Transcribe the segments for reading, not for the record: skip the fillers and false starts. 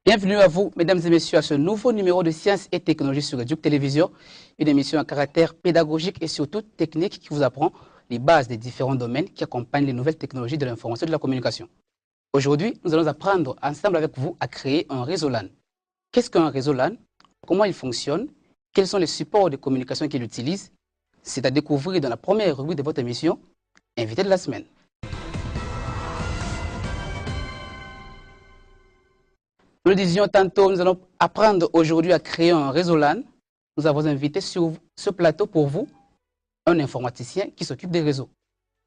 Bienvenue à vous, mesdames et messieurs, à ce nouveau numéro de Sciences et Technologies sur Duke Télévision, une émission à caractère pédagogique et surtout technique qui vous apprend les bases des différents domaines qui accompagnent les nouvelles technologies de l'information et de la communication. Aujourd'hui, nous allons apprendre ensemble avec vous à créer un réseau LAN. Qu'est-ce qu'un réseau LAN? Comment il fonctionne? Quels sont les supports de communication qu'il utilise? C'est à découvrir dans la première rubrique de votre émission, Invité de la semaine. Nous le disions tantôt, nous allons apprendre aujourd'hui à créer un réseau LAN. Nous avons invité sur ce plateau pour vous un informaticien qui s'occupe des réseaux.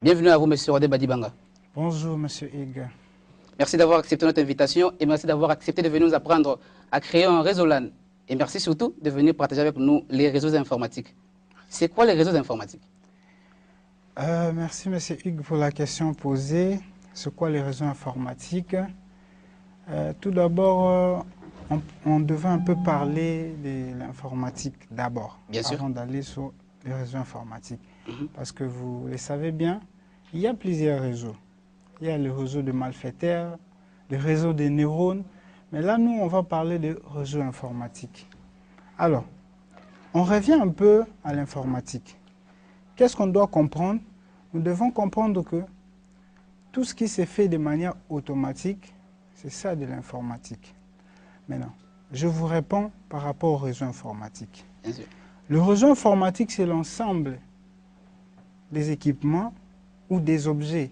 Bienvenue à vous, M. Rodé Badibanga. Bonjour, M. Hig. Merci d'avoir accepté notre invitation et merci d'avoir accepté de venir nous apprendre à créer un réseau LAN. Et merci surtout de venir partager avec nous les réseaux informatiques. C'est quoi les réseaux informatiques? Merci, M. Hig, pour la question posée. C'est quoi les réseaux informatiques? Tout d'abord, on devait un peu parler de l'informatique d'abord, avant d'aller sur les réseaux informatiques. Parce que vous le savez bien, il y a plusieurs réseaux. Il y a le réseau de malfaiteurs, le réseau des neurones, mais là, nous, on va parler de réseau informatique. Alors, on revient un peu à l'informatique. Qu'est-ce qu'on doit comprendre? Nous devons comprendre que tout ce qui s'est fait de manière automatique, c'est ça de l'informatique. Maintenant, je vous réponds par rapport au réseau informatique. Le réseau informatique, c'est l'ensemble des équipements ou des objets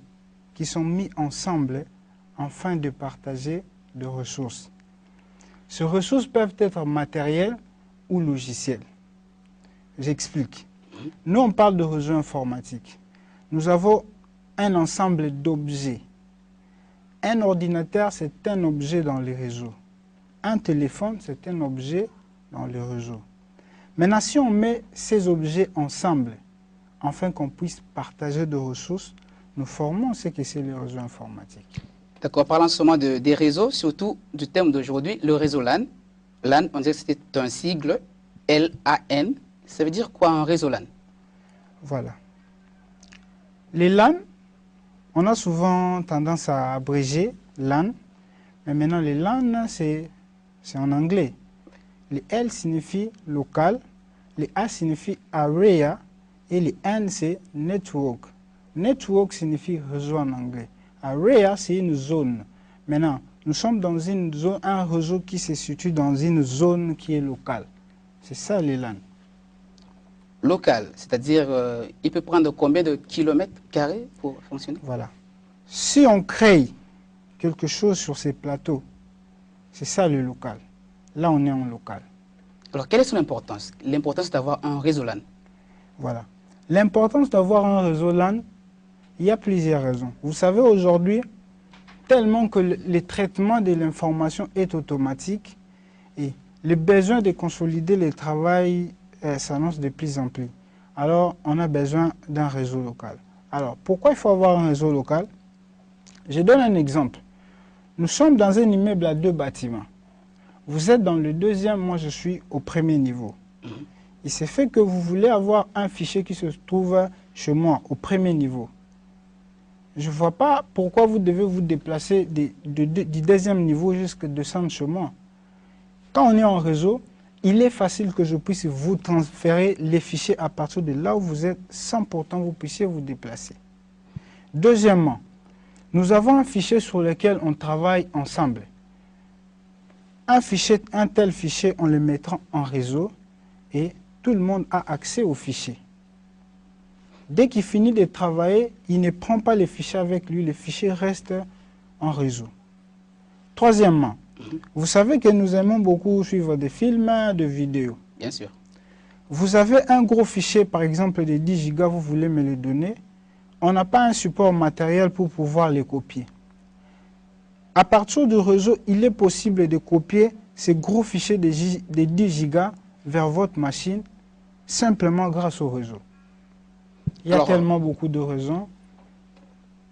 qui sont mis ensemble afin de partager des ressources. Ces ressources peuvent être matérielles ou logicielles. J'explique. Nous, on parle de réseau informatique. Nous avons un ensemble d'objets. Un ordinateur, c'est un objet dans les réseaux. Un téléphone, c'est un objet dans le réseau. Maintenant, si on met ces objets ensemble, afin qu'on puisse partager des ressources, nous formons ce que c'est le réseau informatique. D'accord, parlant seulement des réseaux, surtout du thème d'aujourd'hui, le réseau LAN. LAN, on dirait que c'était un sigle, L-A-N. Ça veut dire quoi un réseau LAN? Voilà. Les LAN, on a souvent tendance à abréger LAN, mais maintenant les LAN, c'est en anglais. Les L signifie local, les A signifie area et les N c'est network. Network signifie réseau en anglais. Area c'est une zone. Maintenant, nous sommes dans une zone, un réseau qui se situe dans une zone qui est locale. C'est ça les LAN. Local, c'est-à-dire il peut prendre combien de kilomètres carrés pour fonctionner? Voilà. Si on crée quelque chose sur ces plateaux, c'est ça le local. Là, on est en local. Alors, quelle est son importance? L'importance d'avoir un réseau LAN. Voilà. L'importance d'avoir un réseau LAN, il y a plusieurs raisons. Vous savez, aujourd'hui, tellement que le traitement de l'information est automatique et le besoin de consolider le travail s'annonce de plus en plus. Alors, on a besoin d'un réseau local. Alors, pourquoi il faut avoir un réseau local? Je donne un exemple. Nous sommes dans un immeuble à 2 bâtiments. Vous êtes dans le deuxième, moi je suis au premier niveau. Il s'est fait que vous voulez avoir un fichier qui se trouve chez moi, au premier niveau. Je ne vois pas pourquoi vous devez vous déplacer du deuxième niveau jusqu'à descendre chez moi. Quand on est en réseau, il est facile que je puisse vous transférer les fichiers à partir de là où vous êtes, sans pourtant vous puissiez vous déplacer. Deuxièmement, nous avons un fichier sur lequel on travaille ensemble. Un tel fichier, on le mettra en réseau et tout le monde a accès au fichier. Dès qu'il finit de travailler, il ne prend pas les fichiers avec lui, les fichiers restent en réseau. Troisièmement, vous savez que nous aimons beaucoup suivre des films, des vidéos. Bien sûr. Vous avez un gros fichier, par exemple de 10 gigas, vous voulez me le donner. On n'a pas un support matériel pour pouvoir les copier. À partir du réseau, il est possible de copier ces gros fichiers de 10 gigas vers votre machine simplement grâce au réseau. Il y a tellement beaucoup de raisons.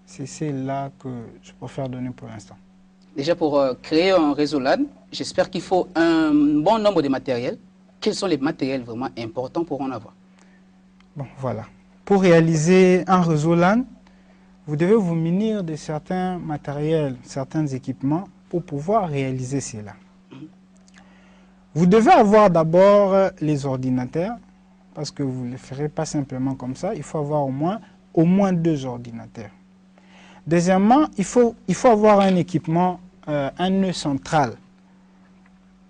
C'est celle-là que je préfère donner pour l'instant. Déjà, pour créer un réseau LAN, j'espère qu'il faut un bon nombre de matériels. Quels sont les matériels vraiment importants pour en avoir? Bon, voilà. Pour réaliser un réseau LAN, vous devez vous munir de certains matériels, certains équipements pour pouvoir réaliser cela. Vous devez avoir d'abord les ordinateurs, parce que vous ne le ferez pas simplement comme ça. Il faut avoir au moins 2 ordinateurs. Deuxièmement, il faut avoir un équipement, un nœud central.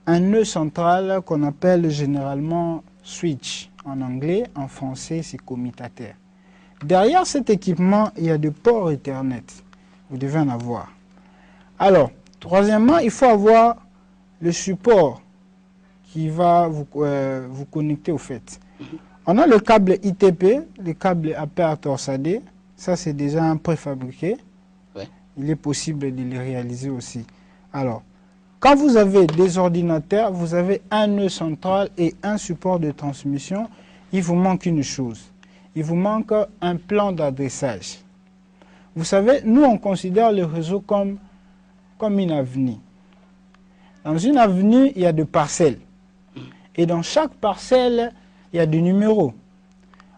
Un nœud central qu'on appelle généralement switch en anglais, en français c'est commutateur. Derrière cet équipement, il y a des ports Ethernet. Vous devez en avoir. Alors, troisièmement, il faut avoir le support qui va vous connecter au fait. On a le câble ITP, le câble aper torsadé. Ça, c'est déjà un préfabriqué. Ouais. Il est possible de le réaliser aussi. Alors, quand vous avez des ordinateurs, vous avez un nœud central et un support de transmission. Il vous manque une chose. Il vous manque un plan d'adressage. Vous savez, nous, on considère le réseau comme une avenue. Dans une avenue, il y a des parcelles. Et dans chaque parcelle, il y a des numéros.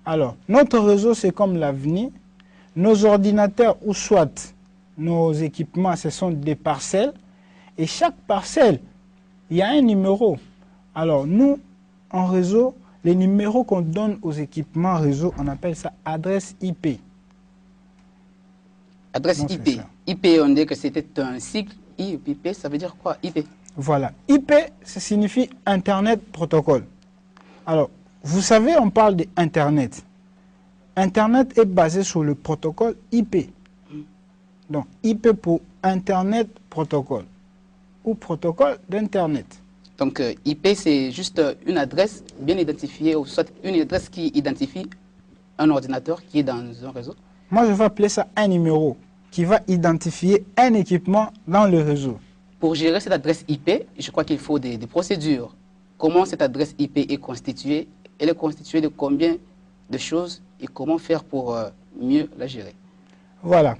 Alors, notre réseau, c'est comme l'avenue. Nos ordinateurs, ou soit nos équipements, ce sont des parcelles. Et chaque parcelle, il y a un numéro. Alors, nous, en réseau, les numéros qu'on donne aux équipements réseau, on appelle ça adresse IP. Adresse IP. IP, on dit que c'était un cycle. IP, ça veut dire quoi, IP? Voilà. IP, ça signifie Internet Protocol. Alors, vous savez, on parle d'Internet. Internet est basé sur le protocole IP. Donc, IP pour Internet Protocol ou protocole d'Internet. Donc, IP, c'est juste une adresse bien identifiée, ou soit une adresse qui identifie un ordinateur qui est dans un réseau. Moi, je vais appeler ça un numéro qui va identifier un équipement dans le réseau. Pour gérer cette adresse IP, je crois qu'il faut des procédures. Comment cette adresse IP est constituée? Elle est constituée de combien de choses et comment faire pour mieux la gérer? Voilà.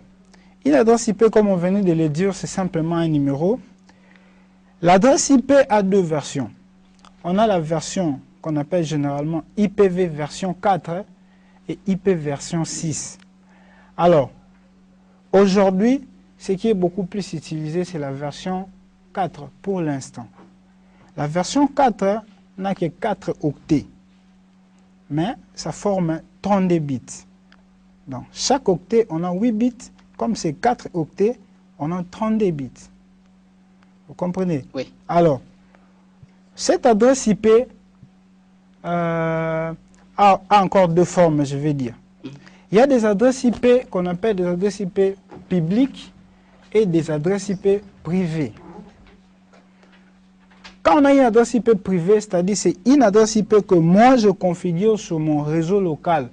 Une adresse IP, comme on venait de le dire, c'est simplement un numéro. L'adresse IP a 2 versions. On a la version qu'on appelle généralement IPv version 4 et IP version 6. Alors, aujourd'hui, ce qui est beaucoup plus utilisé, c'est la version 4 pour l'instant. La version 4 n'a que 4 octets, mais ça forme 32 bits. Dans chaque octet, on a 8 bits. Comme c'est 4 octets, on a 32 bits. Vous comprenez? Oui. Alors, cette adresse IP a encore 2 formes, je vais dire. Il y a des adresses IP qu'on appelle des adresses IP publiques et des adresses IP privées. Quand on a une adresse IP privée, c'est-à-dire c'est une adresse IP que moi je configure sur mon réseau local,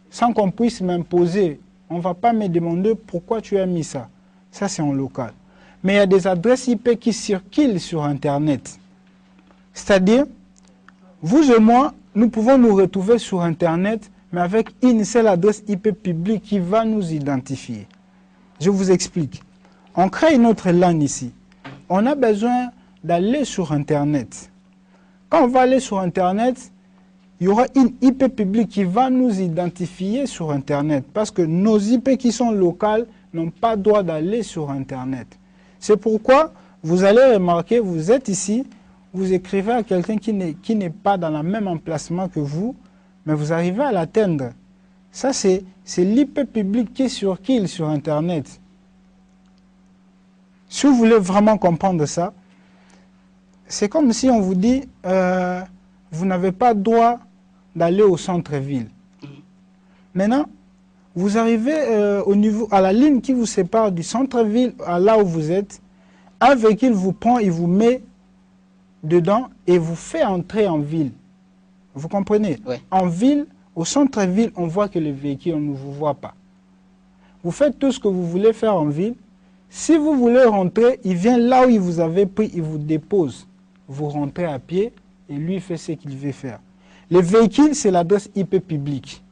sans qu'on puisse m'imposer. On ne va pas me demander pourquoi tu as mis ça. Ça, c'est en local. Mais il y a des adresses IP qui circulent sur Internet. C'est-à-dire, vous et moi, nous pouvons nous retrouver sur Internet, mais avec une seule adresse IP publique qui va nous identifier. Je vous explique. On crée une autre LAN ici. On a besoin d'aller sur Internet. Quand on va aller sur Internet, il y aura une IP publique qui va nous identifier sur Internet. Parce que nos IP qui sont locales n'ont pas droit d'aller sur Internet. C'est pourquoi vous allez remarquer, vous êtes ici, vous écrivez à quelqu'un qui n'est pas dans le même emplacement que vous, mais vous arrivez à l'atteindre. Ça, c'est l'IP public qui circule sur Internet. Si vous voulez vraiment comprendre ça, c'est comme si on vous dit, vous n'avez pas droit d'aller au centre-ville. Maintenant, vous arrivez à la ligne qui vous sépare du centre-ville à là où vous êtes, un véhicule vous prend, il vous met dedans et vous fait entrer en ville. Vous comprenez? Oui. En ville, au centre-ville, on voit que le véhicule, on ne vous voit pas. Vous faites tout ce que vous voulez faire en ville. Si vous voulez rentrer, il vient là où il vous avait pris, il vous dépose. Vous rentrez à pied et lui fait ce qu'il veut faire. Le véhicule, c'est l'adresse IP publique.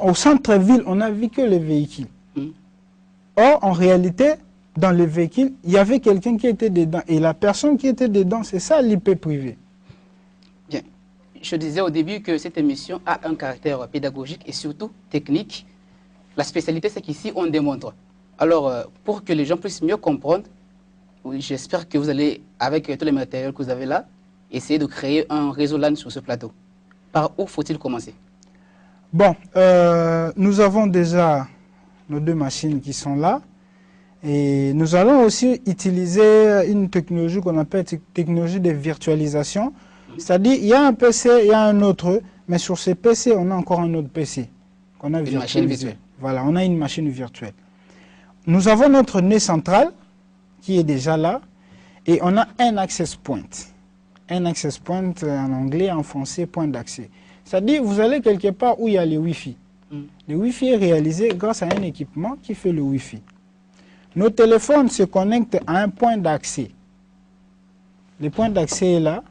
Au centre-ville, on n'a vu que le véhicule. Or, en réalité, dans le véhicule, il y avait quelqu'un qui était dedans. Et la personne qui était dedans, c'est ça l'IP privé. Bien. Je disais au début que cette émission a un caractère pédagogique et surtout technique. La spécialité, c'est qu'ici, on démontre. Alors, pour que les gens puissent mieux comprendre, oui, j'espère que vous allez, avec tous les matériels que vous avez là, essayer de créer un réseau LAN sur ce plateau. Par où faut-il commencer? Bon, nous avons déjà nos 2 machines qui sont là. Et nous allons aussi utiliser une technologie qu'on appelle technologie de virtualisation. C'est-à-dire, il y a un PC, il y a un autre, mais sur ces PC, on a encore un autre PC qu'on a virtualisé. Une machine virtuelle. Voilà, on a une machine virtuelle. Nous avons notre nez central qui est déjà là et on a un access point. Un access point en anglais, en français, point d'accès. C'est-à-dire, vous allez quelque part où il y a les Wi-Fi. Le Wi-Fi est réalisé grâce à un équipement qui fait le Wi-Fi. Nos téléphones se connectent à un point d'accès. Le point d'accès est là,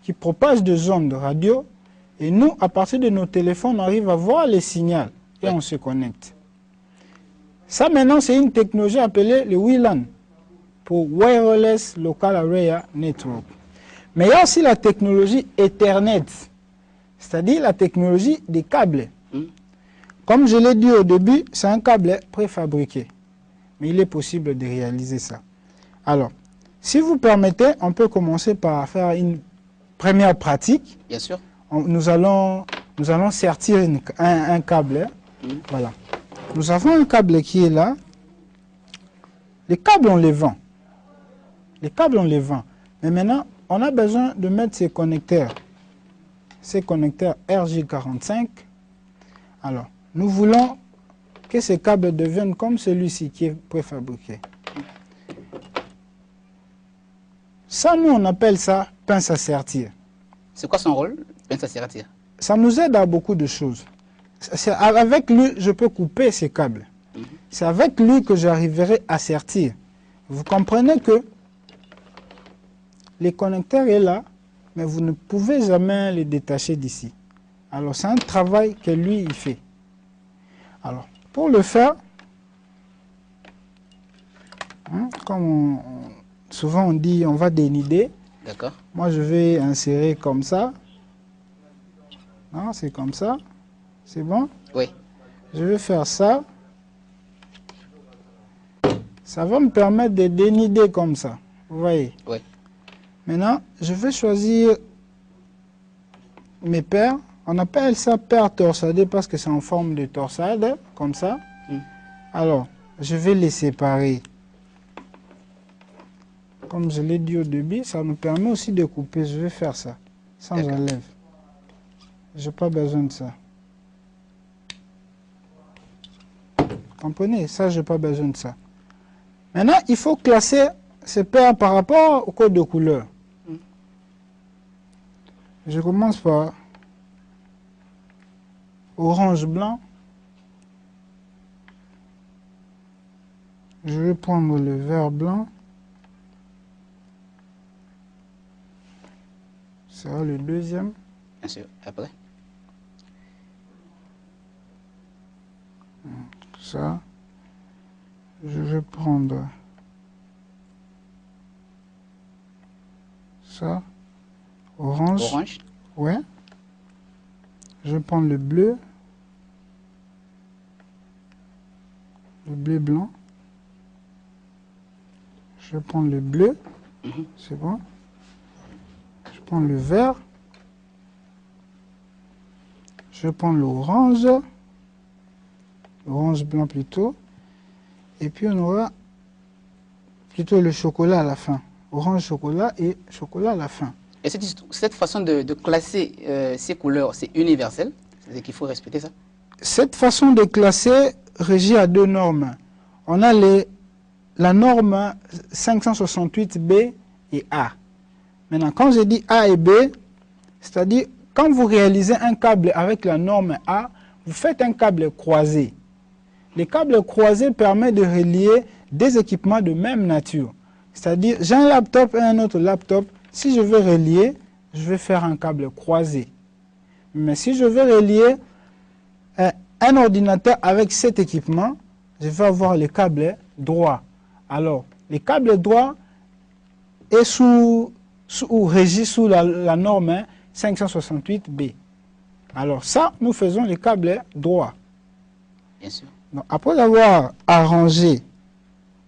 qui propage des ondes de radio. Et nous, à partir de nos téléphones, on arrive à voir les signaux et on se connecte. Ça, maintenant, c'est une technologie appelée le WLAN, pour Wireless Local Area Network. Mais il y a aussi la technologie Ethernet, c'est-à-dire la technologie des câbles. Comme je l'ai dit au début, c'est un câble préfabriqué. Mais il est possible de réaliser ça. Alors, si vous permettez, on peut commencer par faire une première pratique. Bien sûr. Nous allons sortir un câble. Voilà. Nous avons un câble qui est là. Les câbles, on les vend. Les câbles, on les vend. Mais maintenant, on a besoin de mettre ces connecteurs RJ45. Alors, nous voulons que ces câbles deviennent comme celui-ci qui est préfabriqué. Ça, nous, on appelle ça pince à sertir. C'est quoi son rôle, pince à sertir? Ça nous aide à beaucoup de choses. Avec lui, je peux couper ces câbles. C'est avec lui que j'arriverai à sertir. Vous comprenez que les connecteurs est là, mais vous ne pouvez jamais les détacher d'ici. Alors, c'est un travail que lui, il fait. Alors, pour le faire, comme souvent on dit, on va dénider. D'accord. Moi, je vais insérer comme ça. Non, c'est comme ça. C'est bon? Oui. Je vais faire ça. Ça va me permettre de dénider comme ça. Vous voyez? Oui. Maintenant, je vais choisir mes paires. On appelle ça paire torsadée parce que c'est en forme de torsade, comme ça. Alors, je vais les séparer. Comme je l'ai dit au début, ça nous permet aussi de couper. Je vais faire ça, sans enlève. Je n'ai pas besoin de ça. Comprenez? Ça, je n'ai pas besoin de ça. Maintenant, il faut classer ces paires par rapport au code de couleur. Je commence par orange-blanc. Je vais prendre le vert-blanc. Ça sera le deuxième. Bien sûr, après. Ça. Je vais prendre ça. Orange. Orange. Ouais. Je vais prendre le bleu. Le bleu blanc. Je vais prendre le bleu. C'est bon. Je prends le vert. Je vais prendre l'orange. Orange blanc plutôt. Et puis on aura plutôt le chocolat à la fin. Orange chocolat et chocolat à la fin. Et cette façon de classer ces couleurs, c'est universel? C'est qu'il faut respecter ça? Cette façon de classer régit à deux normes. On a la norme 568B et A. Maintenant, quand je dis A et B, c'est-à-dire quand vous réalisez un câble avec la norme A, vous faites un câble croisé. Les câbles croisés permettent de relier des équipements de même nature. C'est-à-dire, j'ai un laptop et un autre laptop. Si je veux relier, je vais faire un câble croisé. Mais si je veux relier un ordinateur avec cet équipement, je vais avoir le câble droit. Alors, le câble droit est régi sous la norme 568B. Alors ça, nous faisons le câble droit. Bien sûr. Donc, après avoir arrangé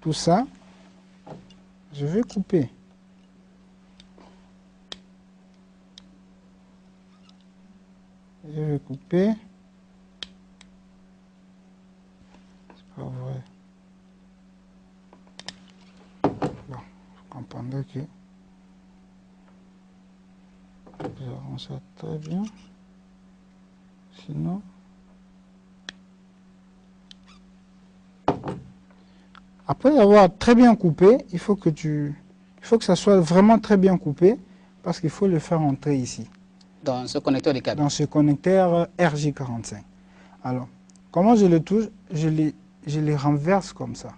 tout ça, je vais couper. Je vais couper. C'est pas vrai. Bon, vous comprendrez que je rends ça très bien. Sinon, après avoir très bien coupé, il faut que ça soit vraiment très bien coupé parce qu'il faut le faire entrer ici. Dans ce connecteur de câble. Dans ce connecteur RJ45. Alors, comment je le touche? Je les renverse comme ça.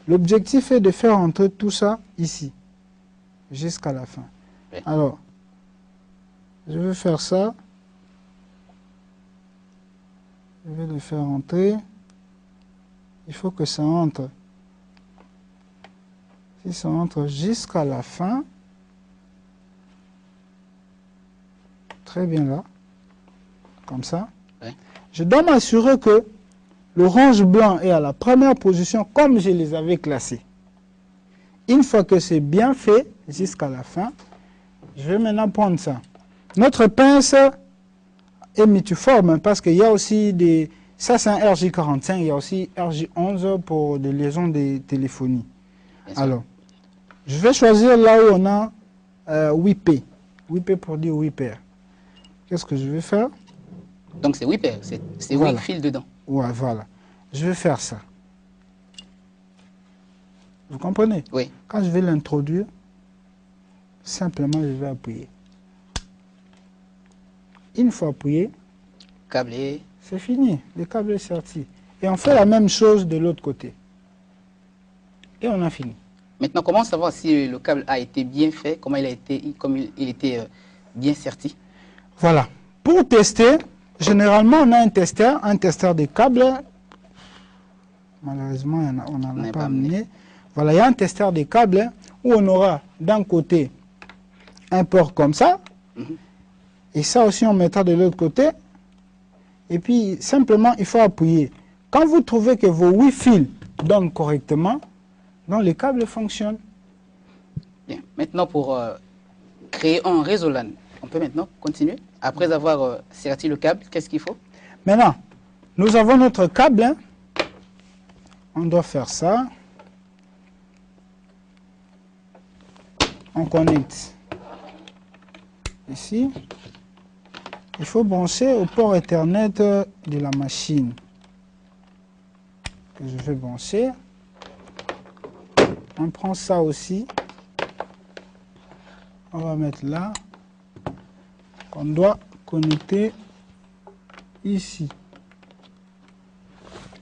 L'objectif est de faire entrer tout ça ici, jusqu'à la fin. Oui. Alors, je vais faire ça. Je vais le faire entrer. Il faut que ça entre. Si ça entre jusqu'à la fin, très bien là, comme ça. Oui. Je dois m'assurer que l'orange blanc est à la première position comme je les avais classés. Une fois que c'est bien fait, jusqu'à la fin, je vais maintenant prendre ça. Notre pince est multiforme parce qu'il y a aussi des... Ça, c'est un RJ45, il y a aussi RJ11 pour des liaisons de téléphonie. Alors, je vais choisir là où on a 8P. 8P pour dire 8 paires. Qu'est-ce que je vais faire? Donc c'est 8 paires, c'est voilà. 8 fils dedans. Ouais, voilà. Je vais faire ça. Vous comprenez? Oui. Quand je vais l'introduire, simplement je vais appuyer. Une fois appuyé, Câblé. c'est fini. Le câble est sorti. Et on fait la même chose de l'autre côté. Et on a fini. Maintenant, comment savoir si le câble a été bien fait, comment il était bien serti? Voilà. Pour tester, généralement, on a un testeur de câbles. Malheureusement, on n'en a pas amené. Voilà, il y a un testeur de câbles où on aura d'un côté un port comme ça. Et ça aussi, on mettra de l'autre côté. Et puis, simplement, il faut appuyer. Quand vous trouvez que vos 8 fils donnent correctement, donc les câbles fonctionnent. Bien. Maintenant, pour créer un réseau LAN, on peut maintenant continuer. Après avoir serti le câble, qu'est-ce qu'il faut? Maintenant, nous avons notre câble. Hein. On doit faire ça. On connecte ici. Il faut brancher au port Ethernet de la machine que je vais brancher. On prend ça aussi. On va mettre là. On doit connecter ici.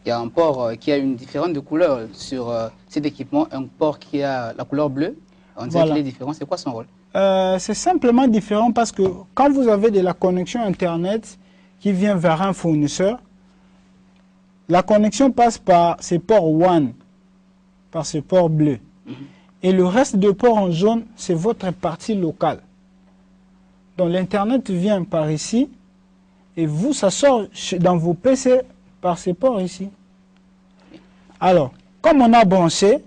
Il y a un port qui a une différence de couleur sur cet équipement, un port qui a la couleur bleue. On dirait qu'il est différent. C'est quoi son rôle? C'est simplement différent parce que quand vous avez de la connexion Internet qui vient vers un fournisseur, la connexion passe par ces ports WAN, par ce port bleu. Et le reste de ports en jaune, c'est votre partie locale. Donc l'Internet vient par ici et vous, ça sort dans vos PC par ces ports ici. Alors, comme on a branché,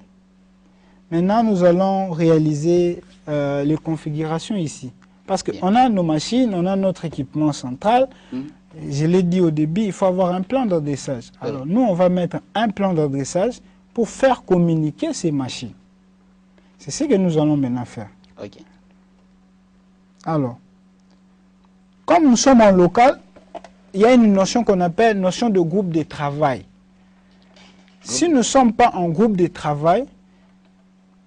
maintenant nous allons réaliser les configurations ici. Parce qu'on a nos machines, on a notre équipement central. Je l'ai dit au début, il faut avoir un plan d'adressage. Alors nous, on va mettre un plan d'adressage pour faire communiquer ces machines. C'est ce que nous allons maintenant faire. Okay. Alors, comme nous sommes en local, il y a une notion qu'on appelle notion de groupe de travail. Si nous ne sommes pas en groupe de travail,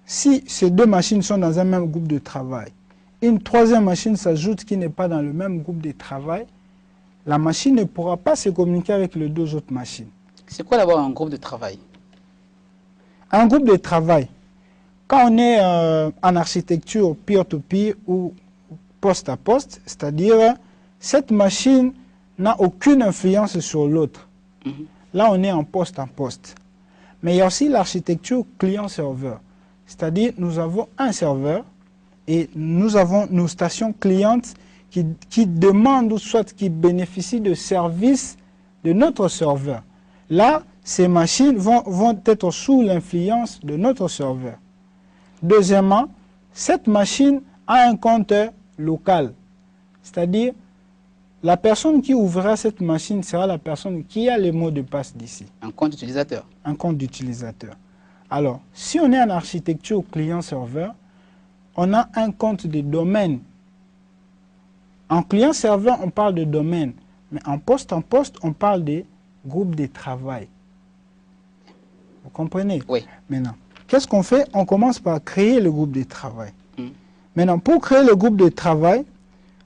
si ces deux machines sont dans un même groupe de travail, une troisième machine s'ajoute qui n'est pas dans le même groupe de travail, la machine ne pourra pas se communiquer avec les deux autres machines. C'est quoi d'abord un groupe de travail? Un groupe de travail, quand on est en architecture peer-to-peer ou poste à poste, c'est-à-dire cette machine n'a aucune influence sur l'autre. Là, on est en poste à poste. Mais il y a aussi l'architecture client-serveur. C'est-à-dire, nous avons un serveur et nous avons nos stations clientes qui demandent ou soit qui bénéficient de services de notre serveur. Là, ces machines vont être sous l'influence de notre serveur. Deuxièmement, cette machine a un compteur local. C'est-à-dire, la personne qui ouvrira cette machine sera la personne qui a les mots de passe d'ici. Un compte utilisateur. Un compte d'utilisateur. Alors, si on est en architecture client-serveur, on a un compte de domaine. En client-serveur, on parle de domaine. Mais en poste, on parle des groupes de travail. Vous comprenez? Oui. Maintenant, qu'est-ce qu'on fait? On commence par créer le groupe de travail. Maintenant, pour créer le groupe de travail,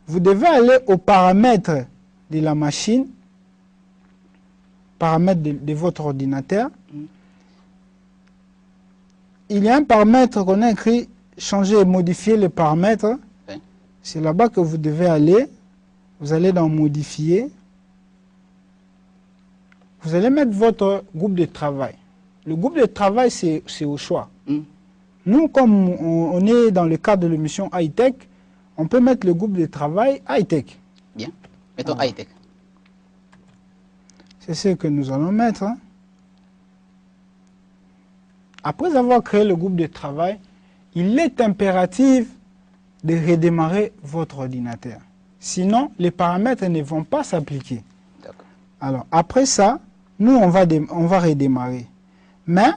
vous devez aller aux paramètres de la machine, paramètres de votre ordinateur. Il y a un paramètre qu'on a écrit « Changer et modifier les paramètres ». C'est là-bas que vous devez aller. Vous allez dans « Modifier ». Vous allez mettre votre groupe de travail. Le groupe de travail, c'est au choix. Nous, comme on est dans le cadre de l'émission high-tech, on peut mettre le groupe de travail high-tech. Bien. Mettons high-tech. C'est ce que nous allons mettre. Après avoir créé le groupe de travail, il est impératif de redémarrer votre ordinateur. Sinon, les paramètres ne vont pas s'appliquer. Alors, après ça, nous, on va redémarrer. Mais,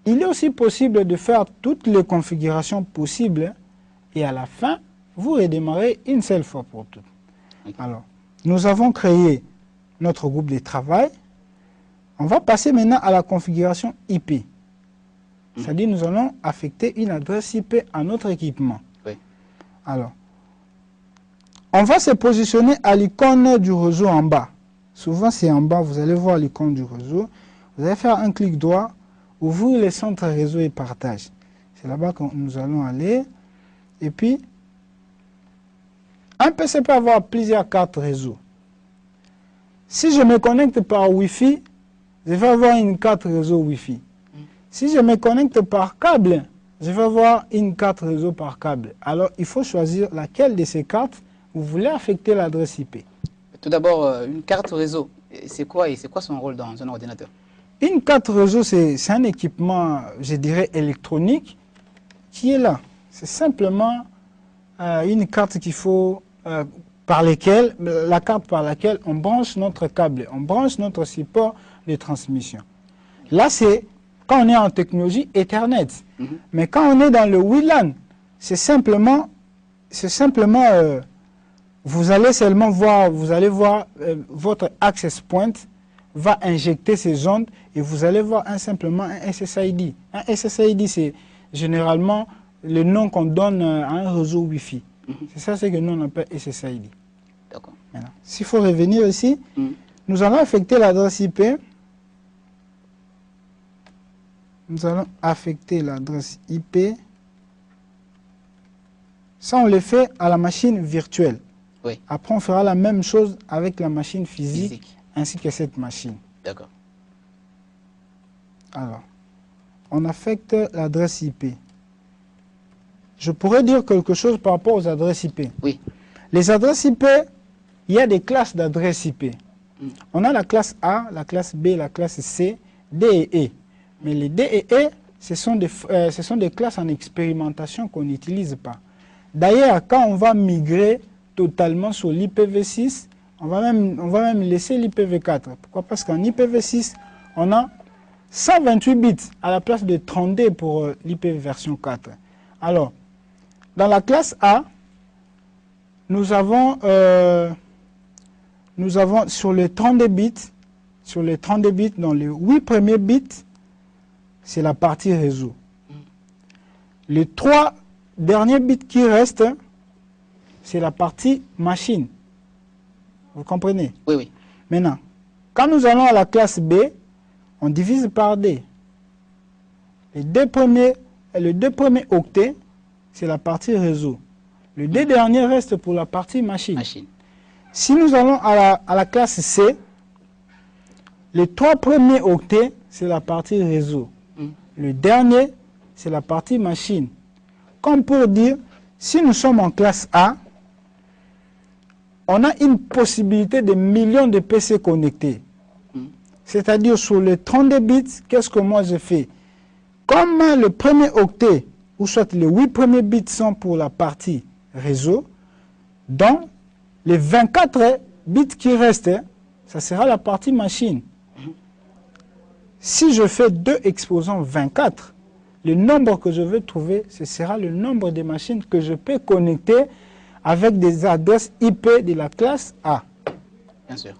il est aussi possible de faire toutes les configurations possibles et à la fin, vous redémarrez une seule fois pour toutes. Alors, nous avons créé notre groupe de travail. On va passer maintenant à la configuration IP. C'est-à-dire, nous allons affecter une adresse IP à notre équipement. Oui. Alors, on va se positionner à l'icône du réseau en bas. Souvent, c'est en bas, vous allez voir l'icône du réseau. Vous allez faire un clic droit, ouvrir les centres réseau et partage. C'est là-bas que nous allons aller. Et puis, un PC peut avoir plusieurs cartes réseau. Si je me connecte par Wi-Fi, je vais avoir une carte réseau Wi-Fi. Si je me connecte par câble, je vais avoir une carte réseau par câble. Alors, il faut choisir laquelle de ces cartes vous voulez affecter l'adresse IP. Tout d'abord, une carte réseau, c'est quoi son rôle dans un ordinateur? Une carte réseau, c'est un équipement, je dirais, électronique qui est là. C'est simplement une carte qu'il faut, la carte par laquelle on branche notre câble, on branche notre support de transmission. Là, c'est quand on est en technologie Ethernet. Mais quand on est dans le WLAN, c'est simplement vous allez seulement voir, votre access point va injecter ces ondes et vous allez voir simplement un SSID. Un SSID, c'est généralement le nom qu'on donne à un réseau Wi-Fi. C'est ça ce que nous on appelle SSID. D'accord. S'il faut revenir ici, nous allons affecter l'adresse IP. Nous allons affecter l'adresse IP. Ça, on le fait à la machine virtuelle. Oui. Après, on fera la même chose avec la machine physique. Ainsi que cette machine. D'accord. Alors, on affecte l'adresse IP. Je pourrais dire quelque chose par rapport aux adresses IP. Oui. Les adresses IP, il y a des classes d'adresses IP. On a la classe A, la classe B, la classe C, D et E. Mais les D et E, ce sont des classes en expérimentation qu'on n'utilise pas. D'ailleurs, quand on va migrer totalement sur l'IPv6, on va même laisser l'IPv4. Pourquoi? Parce qu'en IPv6, on a 128 bits à la place de 32 pour l'IP version 4. Alors, dans la classe A, nous avons sur les 32 bits, dans les 8 premiers bits, c'est la partie réseau. Les 3 derniers bits qui restent, c'est la partie machine. Vous comprenez? Oui, oui. Maintenant, quand nous allons à la classe B, on divise par D. Les deux premiers octets, c'est la partie réseau. Les 2 derniers restent pour la partie machine. Si nous allons à la classe C, les 3 premiers octets, c'est la partie réseau. Le dernier, c'est la partie machine. Comme pour dire, si nous sommes en classe A, on a une possibilité de millions de PC connectés. C'est-à-dire, sur les 32 bits, qu'est-ce que moi je fais? Comme le premier octet, ou soit les 8 premiers bits sont pour la partie réseau, donc les 24 bits qui restent, ça sera la partie machine. Si je fais 2 exposants 24, le nombre que je veux trouver, ce sera le nombre de machines que je peux connecter avec des adresses IP de la classe A. Bien sûr.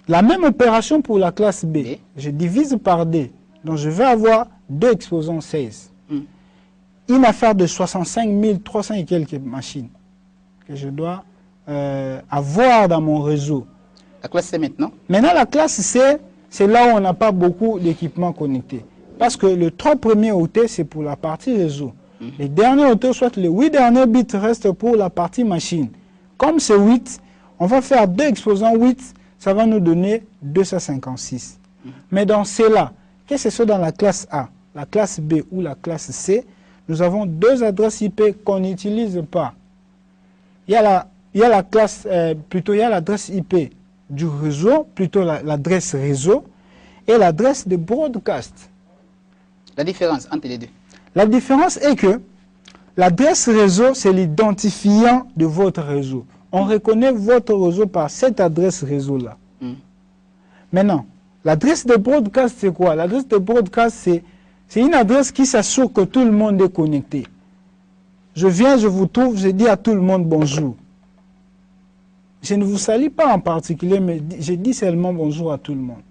La même opération pour la classe B. Je divise par D. Donc je vais avoir 2 exposants 16. Une affaire de 65 300 et quelques machines que je dois avoir dans mon réseau. La classe C maintenant? Maintenant, la classe C, c'est là où on n'a pas beaucoup d'équipements connectés. Parce que le 3 premiers octets, c'est pour la partie réseau. Les derniers octets, soit les 8 derniers bits, restent pour la partie machine. Comme c'est 8, on va faire 2 exposants 8, ça va nous donner 256. Mais dans cela, que ce soit dans la classe A, la classe B ou la classe C, nous avons 2 adresses IP qu'on n'utilise pas. Il y a l'adresse IP du réseau, plutôt l'adresse réseau, et l'adresse de broadcast. La différence entre les deux? La différence est que l'adresse réseau, c'est l'identifiant de votre réseau. On reconnaît votre réseau par cette adresse réseau-là. Maintenant, l'adresse de broadcast, c'est quoi? L'adresse de broadcast, c'est une adresse qui s'assure que tout le monde est connecté. Je viens, je vous trouve, je dis à tout le monde bonjour. Je ne vous salue pas en particulier, mais je dis seulement bonjour à tout le monde.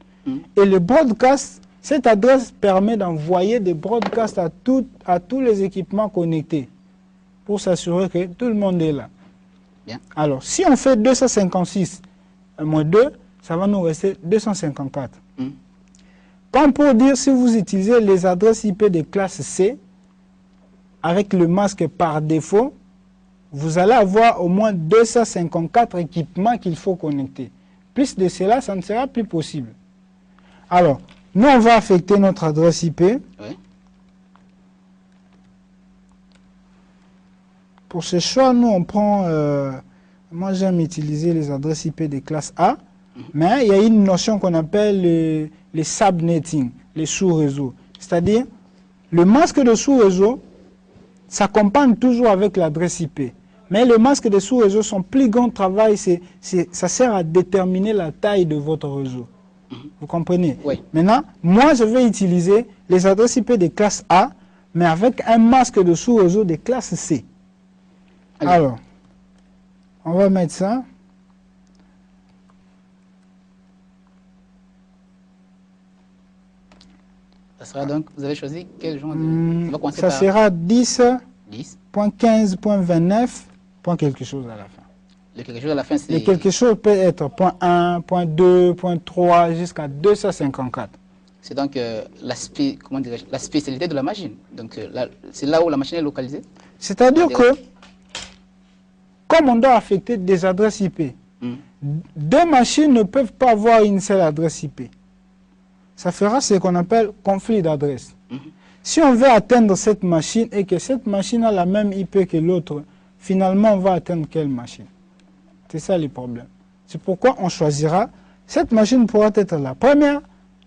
Et le broadcast, cette adresse permet d'envoyer des broadcasts à tous les équipements connectés pour s'assurer que tout le monde est là. Bien. Alors, si on fait 256 moins 2, ça va nous rester 254. Comme pour dire, si vous utilisez les adresses IP de classe C, avec le masque par défaut, vous allez avoir au moins 254 équipements qu'il faut connecter. Plus de cela, ça ne sera plus possible. Alors, nous, on va affecter notre adresse IP. Oui. Pour ce choix, nous, on prend... moi, j'aime utiliser les adresses IP de classe A, mais il y a une notion qu'on appelle les subnetting, les sous-réseaux. C'est-à-dire, le masque de sous-réseau s'accompagne toujours avec l'adresse IP. Mais le masque de sous-réseau, son plus grand travail, ça sert à déterminer la taille de votre réseau. Vous comprenez? Oui. Maintenant, moi, je vais utiliser les adresses IP de classe A, mais avec un masque de sous-réseau de classe C. Allez. Alors, on va mettre ça. Ça sera donc, vous avez choisi quel genre de... Ça sera 10.15.29, point quelque chose à la fin. Le quelque chose à la fin, c'est... Le quelque chose peut être point 1, point 2, point 3, jusqu'à 254. C'est donc la spécialité de la machine. Donc c'est là où la machine est localisée. C'est-à-dire que, comme on doit affecter des adresses IP, deux machines ne peuvent pas avoir une seule adresse IP. Ça fera ce qu'on appelle conflit d'adresse. Si on veut atteindre cette machine et que cette machine a la même IP que l'autre, finalement on va atteindre quelle machine? C'est ça le problème. C'est pourquoi on choisira, cette machine pourra être la première,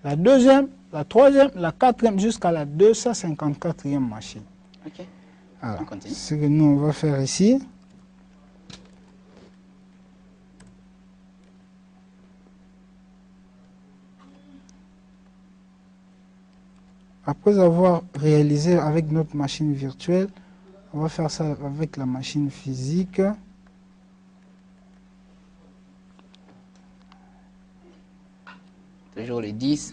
la deuxième, la troisième, la quatrième, jusqu'à la 254e machine. Ok. Alors, ce que nous on va faire ici. Après avoir réalisé avec notre machine virtuelle, on va faire ça avec la machine physique. Toujours les 10,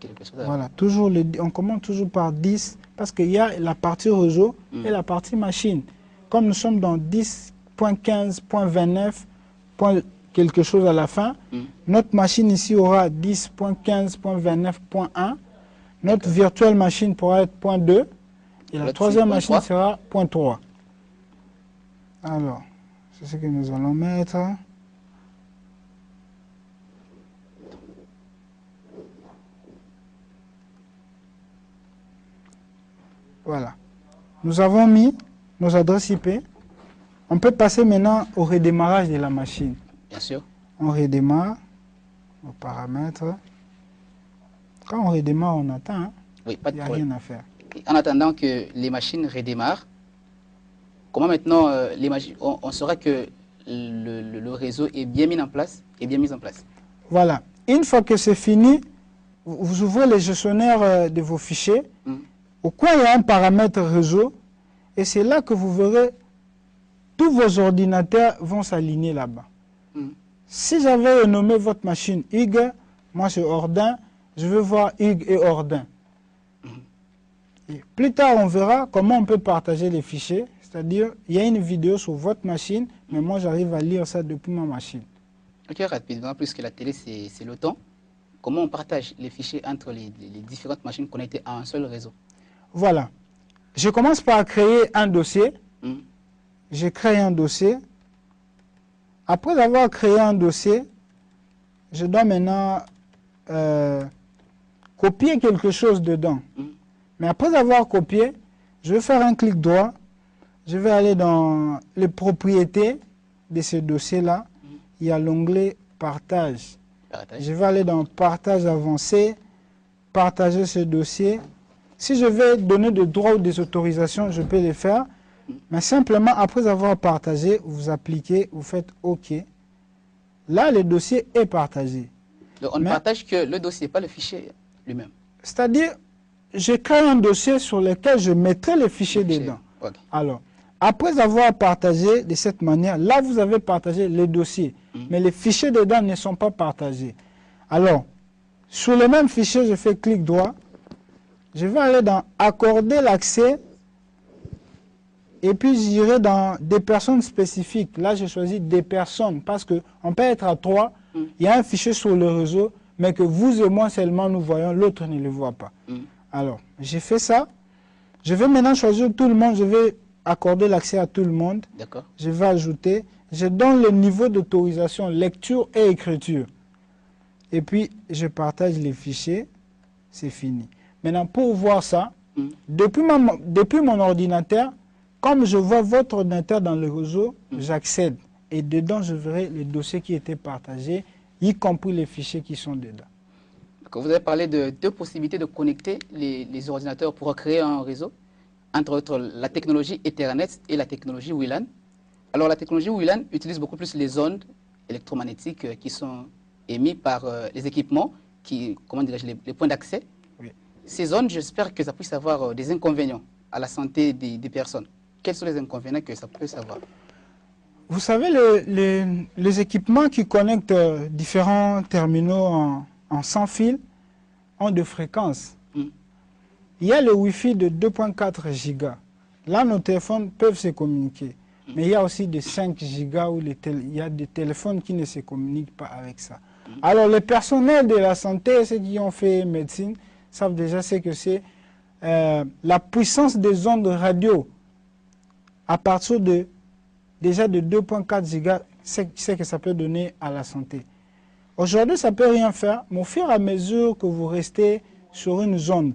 quelque chose. Voilà, toujours on commence toujours par 10 parce qu'il y a la partie réseau et la partie machine. Comme nous sommes dans 10.15.29, quelque chose à la fin, notre machine ici aura 10.15.29.1. Notre virtuelle machine pourra être point 2 et la troisième machine sera point 3. Alors, c'est ce que nous allons mettre. Voilà. Nous avons mis nos adresses IP. On peut passer maintenant au redémarrage de la machine. Bien sûr. On redémarre aux paramètres. Quand on redémarre, on attend. Hein? Oui, pas de problème. Il n'y a rien à faire. En attendant que les machines redémarrent, comment maintenant on saura que le réseau est bien mis en place, Voilà. Une fois que c'est fini, vous ouvrez le gestionnaire de vos fichiers. Au coin, il y a un paramètre réseau. Et c'est là que vous verrez tous vos ordinateurs vont s'aligner là-bas. Si j'avais nommé votre machine Hugues, moi c'est Ordin, je veux voir Hugues et Ordin. Et plus tard, on verra comment on peut partager les fichiers. C'est-à-dire, il y a une vidéo sur votre machine, mais moi j'arrive à lire ça depuis ma machine. Ok, rapidement, puisque la télé c'est le temps, comment on partage les fichiers entre les différentes machines connectées à un seul réseau? Voilà. Je commence par créer un dossier. Je crée un dossier. Après avoir créé un dossier, je dois maintenant copier quelque chose dedans. Mais après avoir copié, je vais faire un clic droit. Je vais aller dans les propriétés de ce dossier-là. Il y a l'onglet Partage. Je vais aller dans Partage avancé, partager ce dossier. Si je vais donner des droits ou des autorisations, je peux les faire. Mais simplement, après avoir partagé, vous appliquez, vous faites OK. Là, le dossier est partagé. Donc, on ne partage que le dossier, pas le fichier lui-même. C'est-à-dire, je crée un dossier sur lequel je mettrai les fichiers dedans. Okay. Alors, après avoir partagé de cette manière, là, vous avez partagé les dossiers. Mais les fichiers dedans ne sont pas partagés. Alors, sur le même fichier, je fais clic droit. Je vais aller dans accorder l'accès. Et puis, j'irai dans des personnes spécifiques. Là, je choisis des personnes parce qu'on peut être à 3. Il y a un fichier sur le réseau, mais que vous et moi seulement nous voyons, l'autre ne le voit pas. Alors, j'ai fait ça. Je vais maintenant choisir tout le monde. Je vais accorder l'accès à tout le monde. Je vais ajouter. Je donne le niveau d'autorisation lecture et écriture. Et puis, je partage les fichiers. C'est fini. Maintenant, pour voir ça, depuis mon ordinateur, comme je vois votre ordinateur dans le réseau, j'accède. Et dedans, je verrai les dossiers qui étaient partagés, y compris les fichiers qui sont dedans. Vous avez parlé de deux possibilités de connecter les ordinateurs pour créer un réseau, entre autres la technologie Ethernet et la technologie WLAN. Alors la technologie WLAN utilise beaucoup plus les ondes électromagnétiques qui sont émises par les équipements, comment dirais-je, les points d'accès. Ces ondes, j'espère que ça puisse avoir des inconvénients à la santé des personnes. Quels sont les inconvénients que ça peut avoir? Vous savez, les équipements qui connectent différents terminaux en sans fil ont de fréquences. Il y a le Wi-Fi de 2.4 gigas. Là, nos téléphones peuvent se communiquer. Mais il y a aussi de 5 gigas où il y a des téléphones qui ne se communiquent pas avec ça. Alors, les personnels de la santé, ceux qui ont fait médecine, savent déjà ce que c'est la puissance des ondes radio à partir déjà de 2.4 gigas, c'est que ça peut donner à la santé. Aujourd'hui, ça ne peut rien faire, mais au fur et à mesure que vous restez sur une zone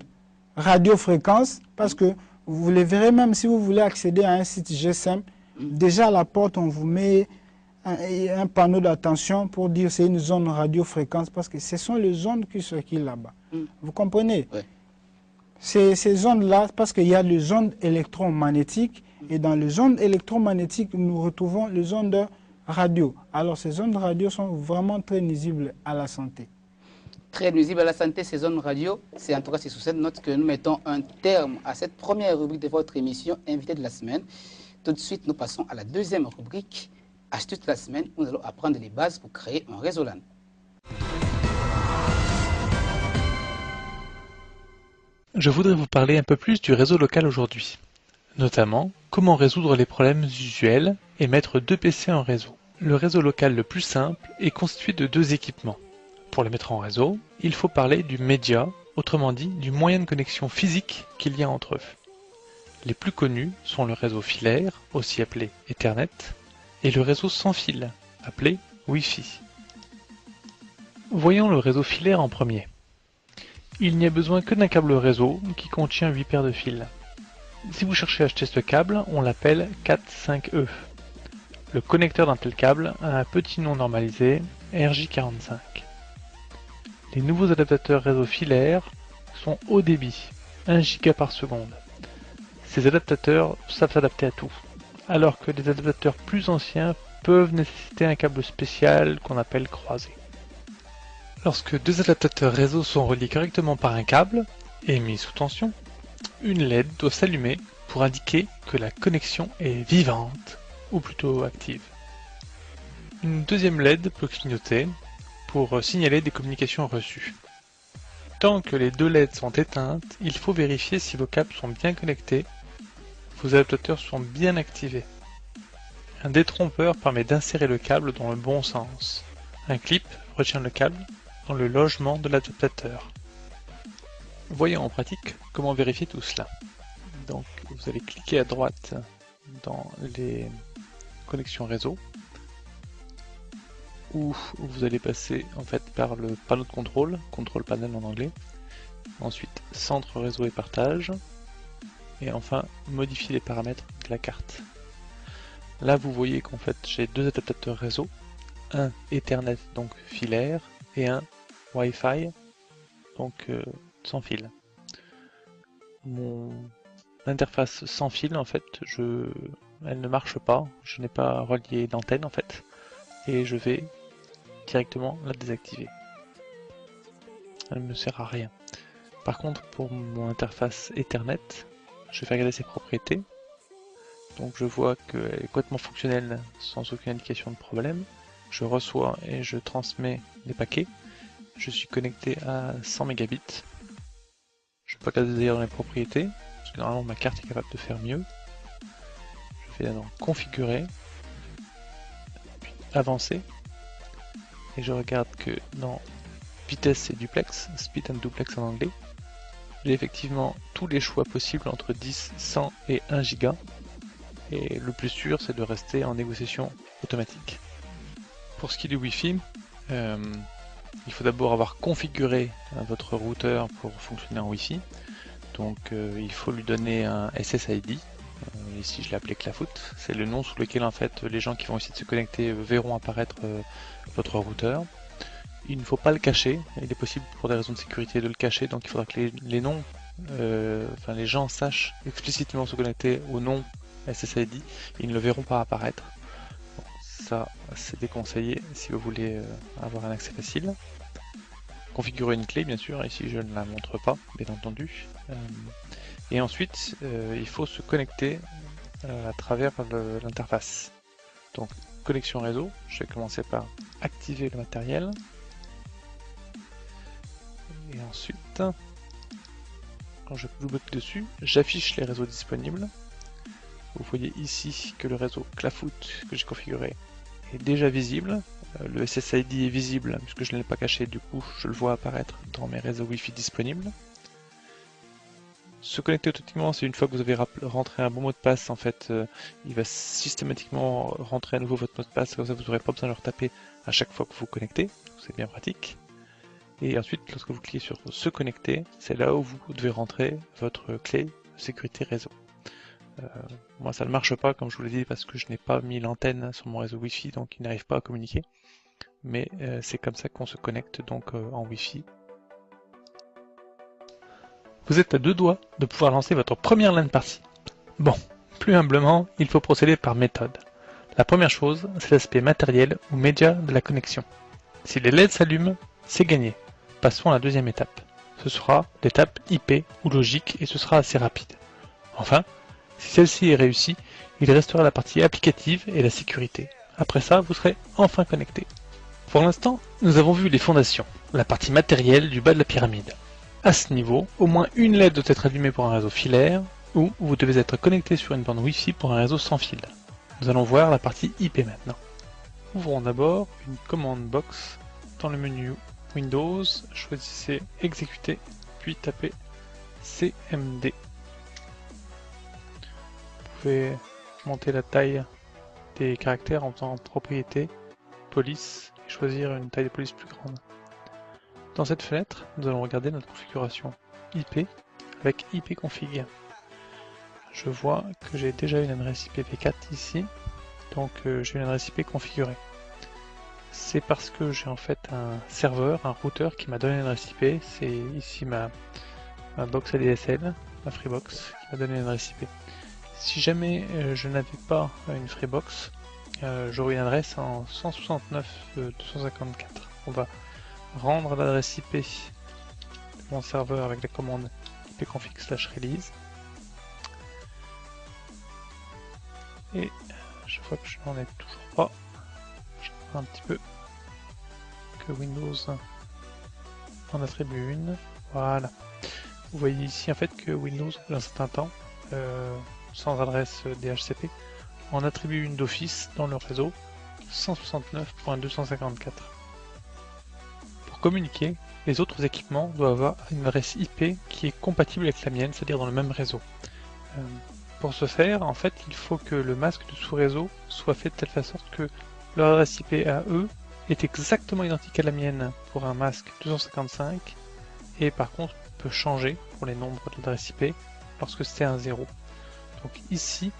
radiofréquence, parce que vous le verrez même si vous voulez accéder à un site GSM, déjà à la porte, on vous met un panneau d'attention pour dire c'est une zone radiofréquence, parce que ce sont les zones qui circulent là-bas. Vous comprenez? Ces zones-là, parce qu'il y a les ondes électromagnétiques, et dans les ondes électromagnétiques, nous retrouvons les ondes radio. Alors ces ondes radio sont vraiment très nuisibles à la santé. Très nuisibles à la santé, ces ondes radio, c'est en tout cas sous cette note que nous mettons un terme à cette première rubrique de votre émission, Invité de la semaine. Tout de suite, nous passons à la deuxième rubrique, Astuce de la semaine, où nous allons apprendre les bases pour créer un réseau LAN. Je voudrais vous parler un peu plus du réseau local aujourd'hui. Notamment, comment résoudre les problèmes usuels et mettre 2 PC en réseau. Le réseau local le plus simple est constitué de 2 équipements. Pour les mettre en réseau, il faut parler du média, autrement dit du moyen de connexion physique qu'il y a entre eux. Les plus connus sont le réseau filaire, aussi appelé Ethernet, et le réseau sans fil, appelé Wi-Fi. Voyons le réseau filaire en premier. Il n'y a besoin que d'un câble réseau qui contient 8 paires de fils. Si vous cherchez à acheter ce câble, on l'appelle Cat5e. Le connecteur d'un tel câble a un petit nom normalisé, RJ45. Les nouveaux adaptateurs réseau filaire sont haut débit, 1 giga par seconde. Ces adaptateurs savent s'adapter à tout, alors que les adaptateurs plus anciens peuvent nécessiter un câble spécial qu'on appelle croisé. Lorsque deux adaptateurs réseau sont reliés correctement par un câble et mis sous tension, une LED doit s'allumer pour indiquer que la connexion est vivante, ou plutôt active. Une deuxième LED peut clignoter pour signaler des communications reçues. Tant que les deux LED sont éteintes, il faut vérifier si vos câbles sont bien connectés, vos adaptateurs sont bien activés. Un détrompeur permet d'insérer le câble dans le bon sens. Un clip retient le câble dans le logement de l'adaptateur. Voyons en pratique comment vérifier tout cela. Donc vous allez cliquer à droite dans les connexions réseau, où vous allez passer en fait par le panneau de contrôle panel en anglais, ensuite centre réseau et partage, et enfin modifier les paramètres de la carte. Là vous voyez qu'en fait j'ai deux adaptateurs réseau, un Ethernet donc filaire et un Wi-Fi donc sans fil. Mon interface sans fil en fait elle ne marche pas, je n'ai pas relié d'antenne en fait, et je vais directement la désactiver. Elle ne me sert à rien. Par contre pour mon interface Ethernet, je vais regarder ses propriétés. Donc je vois qu'elle est complètement fonctionnelle sans aucune indication de problème. Je reçois et je transmets les paquets. Je suis connecté à 100 mégabits. Je peux regarder d'ailleurs les propriétés, parce que normalement ma carte est capable de faire mieux. Je vais dans configurer, puis avancer, et je regarde que dans vitesse et duplex, speed and duplex en anglais, j'ai effectivement tous les choix possibles entre 10, 100 et 1 giga. Et le plus sûr, c'est de rester en négociation automatique. Pour ce qui est du Wi-Fi, il faut d'abord avoir configuré votre routeur pour fonctionner en Wi-Fi. Donc il faut lui donner un SSID. Ici je l'ai appelé Clafoot. C'est le nom sous lequel en fait les gens qui vont essayer de se connecter verront apparaître votre routeur. Il ne faut pas le cacher. Il est possible pour des raisons de sécurité de le cacher. Donc il faudra que les noms, les gens sachent explicitement se connecter au nom SSID, ils ne le verront pas apparaître. Bon, ça c'est déconseillé si vous voulez avoir un accès facile. Configurer une clé bien sûr, ici je ne la montre pas bien entendu. Et ensuite il faut se connecter à travers l'interface. Donc connexion réseau, je vais commencer par activer le matériel. Et ensuite, quand je double-clique dessus, j'affiche les réseaux disponibles. Vous voyez ici que le réseau Clafoot que j'ai configuré est déjà visible. Le SSID est visible puisque je ne l'ai pas caché, du coup je le vois apparaître dans mes réseaux Wi-Fi disponibles. Se connecter automatiquement, c'est une fois que vous avez rentré un bon mot de passe, en fait, il va systématiquement rentrer à nouveau votre mot de passe, comme ça vous n'aurez pas besoin de le retaper à chaque fois que vous vous connectez, c'est bien pratique. Et ensuite, lorsque vous cliquez sur se connecter, c'est là où vous devez rentrer votre clé de sécurité réseau. Moi ça ne marche pas comme je vous l'ai dit parce que je n'ai pas mis l'antenne sur mon réseau Wi-Fi, donc il n'arrive pas à communiquer. Mais c'est comme ça qu'on se connecte donc en Wi-Fi. Vous êtes à deux doigts de pouvoir lancer votre première LAN party. Bon, plus humblement, il faut procéder par méthode. La première chose, c'est l'aspect matériel ou média de la connexion. Si les LED s'allument, c'est gagné. Passons à la deuxième étape. Ce sera l'étape IP ou logique et ce sera assez rapide. Enfin, si celle-ci est réussie, il restera la partie applicative et la sécurité. Après ça, vous serez enfin connecté. Pour l'instant, nous avons vu les fondations, la partie matérielle du bas de la pyramide. À ce niveau, au moins une LED doit être allumée pour un réseau filaire, ou vous devez être connecté sur une bande Wi-Fi pour un réseau sans fil. Nous allons voir la partie IP maintenant. Ouvrons d'abord une commande box. Dans le menu Windows, choisissez exécuter, puis tapez CMD. Vous pouvez monter la taille des caractères en faisant propriété, police, et choisir une taille de police plus grande. Dans cette fenêtre, nous allons regarder notre configuration IP avec ipconfig. Je vois que j'ai déjà une adresse IPv4 ici, donc j'ai une adresse IP configurée. C'est parce que j'ai en fait un serveur, un routeur qui m'a donné une adresse IP, c'est ici ma box ADSL, ma Freebox, qui m'a donné une adresse IP. Si jamais je n'avais pas une Freebox, j'aurai une adresse en 169.254. On va rendre l'adresse IP de mon serveur avec la commande ipconfig/release. Et je vois que je n'en ai toujours pas. Je vois un petit peu que Windows en attribue une. Voilà. Vous voyez ici en fait que Windows, dans un certain temps, sans adresse DHCP, en attribue une d'office dans le réseau 169.254. Pour communiquer, les autres équipements doivent avoir une adresse IP qui est compatible avec la mienne, c'est-à-dire dans le même réseau. Pour ce faire, en fait, il faut que le masque de sous-réseau soit fait de telle sorte que leur adresse IP à eux est exactement identique à la mienne pour un masque 255 et par contre peut changer pour les nombres d'adresse IP lorsque c'est un 0. Donc ici,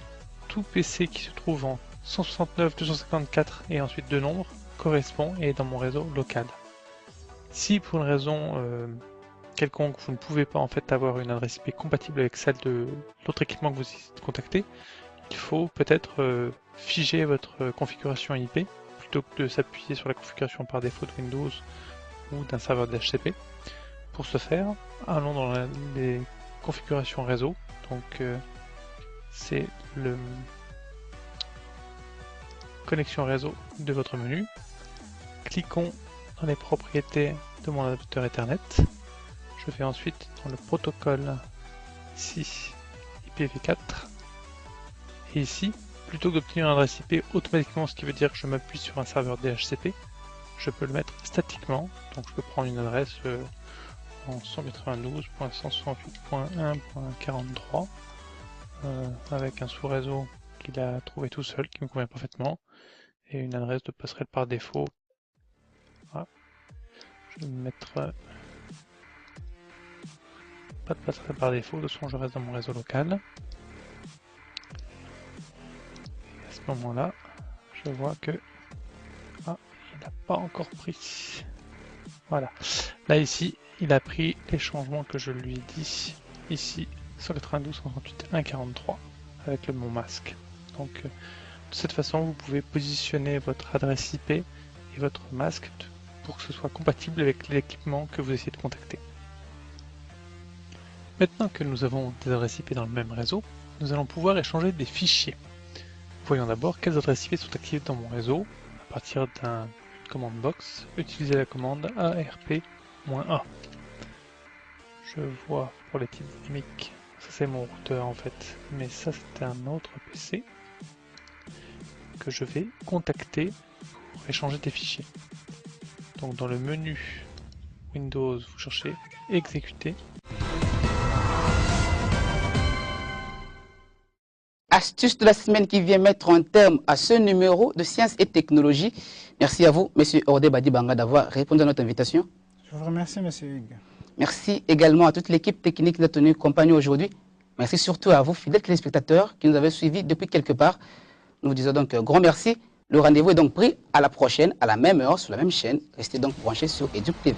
tout PC qui se trouve en 169.254 et ensuite deux nombres correspond et est dans mon réseau local. Si pour une raison quelconque vous ne pouvez pas en fait avoir une adresse IP compatible avec celle de l'autre équipement que vous contactez, il faut peut-être figer votre configuration IP plutôt que de s'appuyer sur la configuration par défaut de Windows ou d'un serveur DHCP. Pour ce faire, allons dans les configurations réseau. Donc c'est le connexion réseau de votre menu. Cliquons dans les propriétés de mon adaptateur Ethernet. Je vais ensuite dans le protocole, ici IPv4, et ici, plutôt que d'obtenir une adresse IP automatiquement, ce qui veut dire que je m'appuie sur un serveur DHCP, je peux le mettre statiquement. Donc je peux prendre une adresse en 192.168.1.43 avec un sous-réseau qu'il a trouvé tout seul, qui me convient parfaitement, et une adresse de passerelle par défaut. Voilà. Je vais mettre pas de passerelle par défaut, de toute façon je reste dans mon réseau local. À ce moment-là, je vois que il n'a pas encore pris. Voilà. Là ici, il a pris les changements que je lui ai dit ici, 192.168.1.43 avec le mot masque. Donc de cette façon, vous pouvez positionner votre adresse IP et votre masque pour que ce soit compatible avec l'équipement que vous essayez de contacter. Maintenant que nous avons des adresses IP dans le même réseau, nous allons pouvoir échanger des fichiers. Voyons d'abord quelles adresses IP sont actives dans mon réseau. À partir d'une commande box, utilisez la commande arp-a. Je vois pour les types dynamiques, ça c'est mon routeur en fait, mais ça c'est un autre PC que je vais contacter pour échanger des fichiers. Donc dans le menu Windows, vous cherchez exécuter. Astuce de la semaine qui vient mettre un terme à ce numéro de Sciences et Technologies. Merci à vous, M. Ordé Badibanga, d'avoir répondu à notre invitation. Je vous remercie, M. Hugues. Merci également à toute l'équipe technique qui nous a tenu compagnie aujourd'hui. Merci surtout à vous, fidèles téléspectateurs, qui nous avez suivis depuis quelque part. Nous vous disons donc un grand merci. Le rendez-vous est donc pris à la prochaine, à la même heure, sur la même chaîne. Restez donc branchés sur Educ TV.